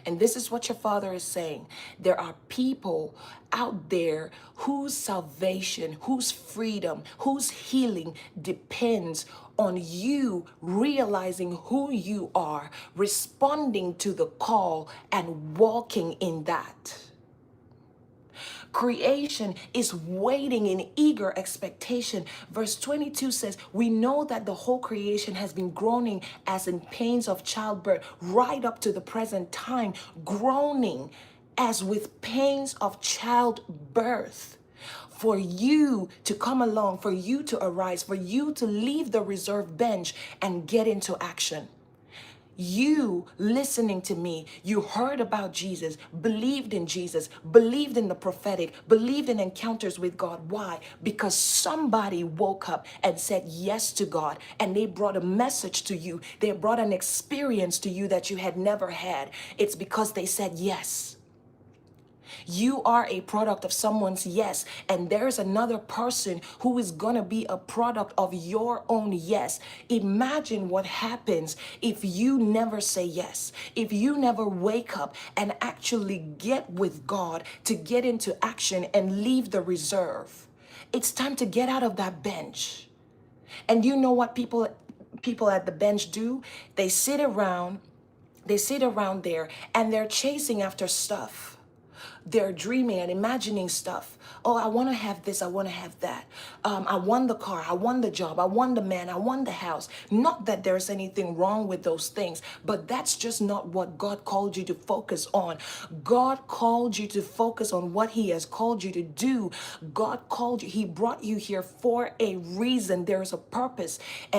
And this is what your Father is saying. There are people out there whose salvation, whose freedom, whose healing depends on you realizing who you are, responding to the call, and walking in that. Creation is waiting in eager expectation. Verse 22 says, we know that the whole creation has been groaning as in pains of childbirth right up to the present time, groaning as with pains of childbirth. For you to come along, for you to arise, for you to leave the reserve bench and get into action. You listening to me, you heard about Jesus, believed in the prophetic, believed in encounters with God. Why? Because somebody woke up and said yes to God, and they brought a message to you. They brought an experience to you that you had never had. It's because they said yes. You are a product of someone's yes, and there's another person who is going to be a product of your own yes. Imagine what happens if you never say yes, if you never wake up and actually get with God to get into action and leave the reserve. It's time to get out of that bench. And you know what people at the bench do? They sit around there and they're chasing after stuff. They're dreaming and imagining stuff. Oh, I want to have this. I want to have that. I want the car. I want the job. I want the man. I want the house. Not that there's anything wrong with those things, but that's just not what God called you to focus on. God called you to focus on what He has called you to do. God called you. He brought you here for a reason. There's a purpose. And